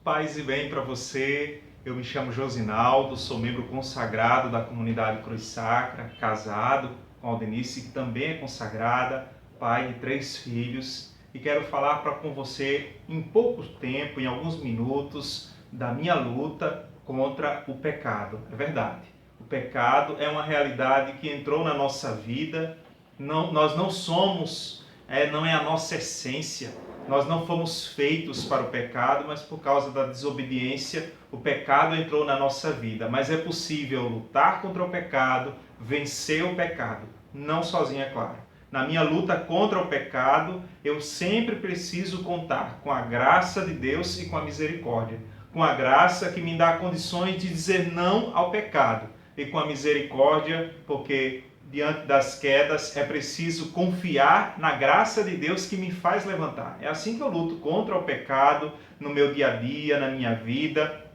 Paz e bem para você. Eu me chamo Josinaldo, sou membro consagrado da comunidade Cruz Sacra, casado com a Aldenice, que também é consagrada, pai de 3 filhos, e quero falar com você em pouco tempo, em alguns minutos, da minha luta contra o pecado. É verdade, o pecado é uma realidade que entrou na nossa vida, nós não somos, não é a nossa essência. Nós não fomos feitos para o pecado, mas por causa da desobediência, o pecado entrou na nossa vida. Mas é possível lutar contra o pecado, vencer o pecado. Não sozinho, é claro. Na minha luta contra o pecado, eu sempre preciso contar com a graça de Deus e com a misericórdia. Com a graça que me dá condições de dizer não ao pecado. E com a misericórdia, porque diante das quedas, é preciso confiar na graça de Deus que me faz levantar. É assim que eu luto contra o pecado no meu dia a dia, na minha vida,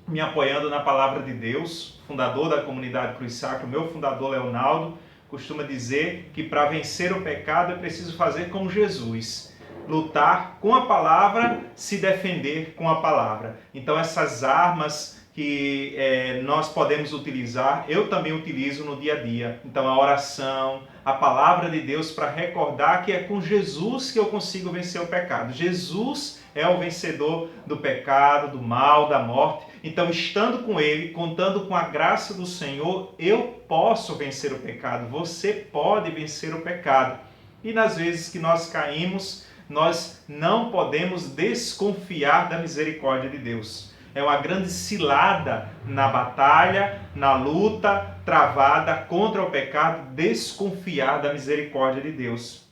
me apoiando na palavra de Deus. Fundador da comunidade Cruz Sacra, o meu fundador Leonardo, costuma dizer que para vencer o pecado é preciso fazer como Jesus. Lutar com a palavra, se defender com a palavra. Então essas armas que nós podemos utilizar, eu também utilizo no dia a dia. Então a oração, a palavra de Deus para recordar que é com Jesus que eu consigo vencer o pecado. Jesus é o vencedor do pecado, do mal, da morte. Então estando com Ele, contando com a graça do Senhor, eu posso vencer o pecado. Você pode vencer o pecado. E nas vezes que nós caímos, nós não podemos desconfiar da misericórdia de Deus. É uma grande cilada na batalha, na luta travada contra o pecado, desconfiar da misericórdia de Deus.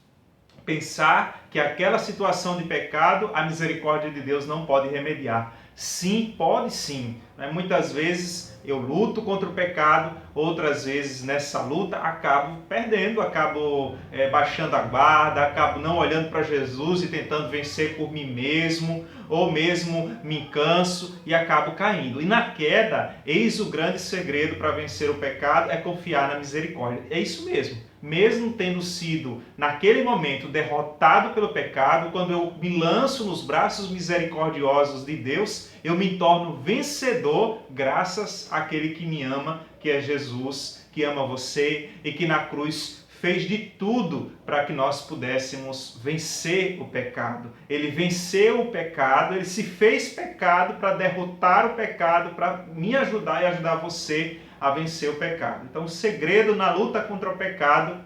Pensar que aquela situação de pecado, a misericórdia de Deus não pode remediar. Sim, pode sim. Muitas vezes eu luto contra o pecado, outras vezes nessa luta acabo perdendo, acabo baixando a guarda, acabo não olhando para Jesus e tentando vencer por mim mesmo, ou mesmo me canso e acabo caindo. E na queda, eis o grande segredo para vencer o pecado, é confiar na misericórdia. É isso mesmo. Mesmo tendo sido, naquele momento, derrotado pelo pecado, quando eu me lanço nos braços misericordiosos de Deus, eu me torno vencedor graças àquele que me ama, que é Jesus, que ama você e que na cruz fez de tudo para que nós pudéssemos vencer o pecado. Ele venceu o pecado, ele se fez pecado para derrotar o pecado, para me ajudar e ajudar você a vencer o pecado. Então o segredo na luta contra o pecado,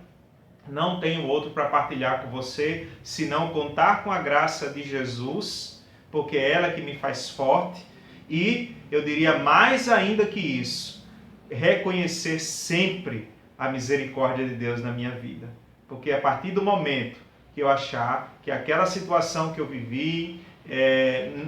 não tenho outro para partilhar com você, senão contar com a graça de Jesus, porque é ela que me faz forte, e eu diria mais ainda que isso, reconhecer sempre a misericórdia de Deus na minha vida. Porque a partir do momento que eu achar que aquela situação que eu vivi,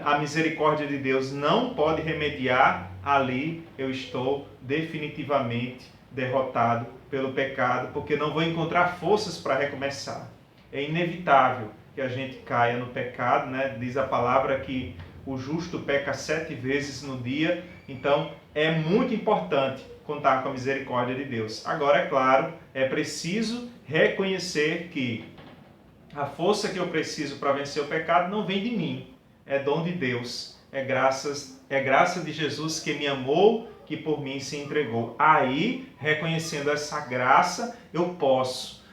a misericórdia de Deus não pode remediar, ali eu estou definitivamente derrotado pelo pecado, porque não vou encontrar forças para recomeçar. É inevitável que a gente caia no pecado, né? Diz a palavra que o justo peca 7 vezes no dia, então é muito importante contar com a misericórdia de Deus. Agora, é claro, é preciso reconhecer que a força que eu preciso para vencer o pecado não vem de mim, é dom de Deus, é graça de Jesus que me amou, que por mim se entregou. Aí, reconhecendo essa graça, eu posso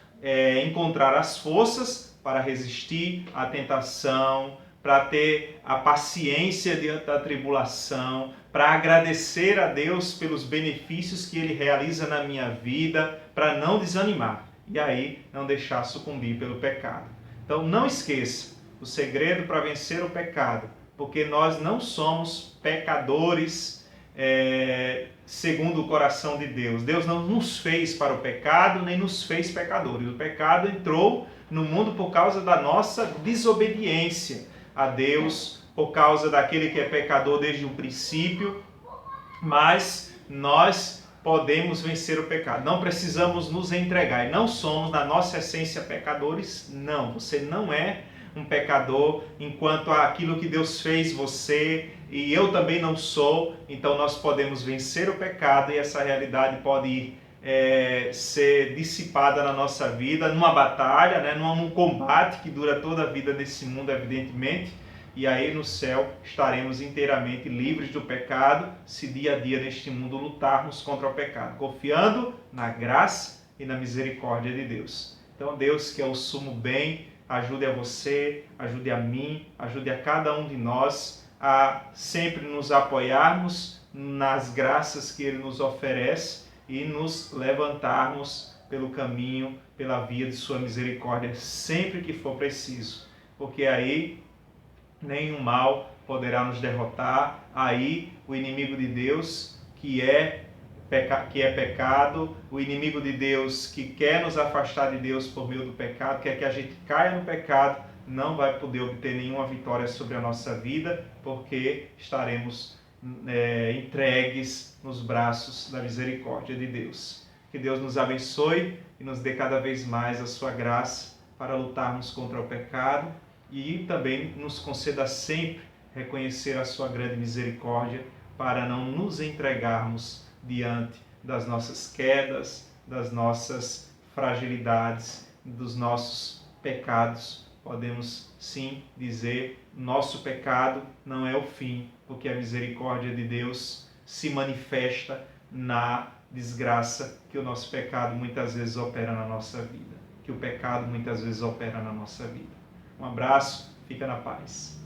encontrar as forças para resistir à tentação, para ter a paciência diante da tribulação, para agradecer a Deus pelos benefícios que Ele realiza na minha vida, para não desanimar e aí não deixar sucumbir pelo pecado. Então não esqueça, o segredo para vencer o pecado, porque nós não somos pecadores segundo o coração de Deus. Deus não nos fez para o pecado, nem nos fez pecadores. O pecado entrou no mundo por causa da nossa desobediência a Deus, por causa daquele que é pecador desde o princípio, mas nós podemos vencer o pecado. Não precisamos nos entregar, e não somos na nossa essência pecadores, não. Você não é um pecador enquanto aquilo que Deus fez você, e eu também não sou, então nós podemos vencer o pecado e essa realidade pode ir ser dissipada na nossa vida, numa batalha, num combate que dura toda a vida nesse mundo, evidentemente, e aí no céu estaremos inteiramente livres do pecado, se dia a dia neste mundo lutarmos contra o pecado, confiando na graça e na misericórdia de Deus. Então Deus, que é o sumo bem, ajude a você, ajude a mim, ajude a cada um de nós a sempre nos apoiarmos nas graças que Ele nos oferece e nos levantarmos pelo caminho, pela via de sua misericórdia, sempre que for preciso, porque aí nenhum mal poderá nos derrotar, aí o inimigo de Deus, que é pecado, o inimigo de Deus que quer nos afastar de Deus por meio do pecado, quer que a gente caia no pecado, não vai poder obter nenhuma vitória sobre a nossa vida, porque estaremos entregues nos braços da misericórdia de Deus. Que Deus nos abençoe e nos dê cada vez mais a sua graça para lutarmos contra o pecado e também nos conceda sempre reconhecer a sua grande misericórdia para não nos entregarmos diante das nossas quedas, das nossas fragilidades, dos nossos pecados. Podemos sim dizer, nosso pecado não é o fim, porque a misericórdia de Deus se manifesta na desgraça que o nosso pecado muitas vezes opera na nossa vida, que o pecado muitas vezes opera na nossa vida. Um abraço, fica na paz.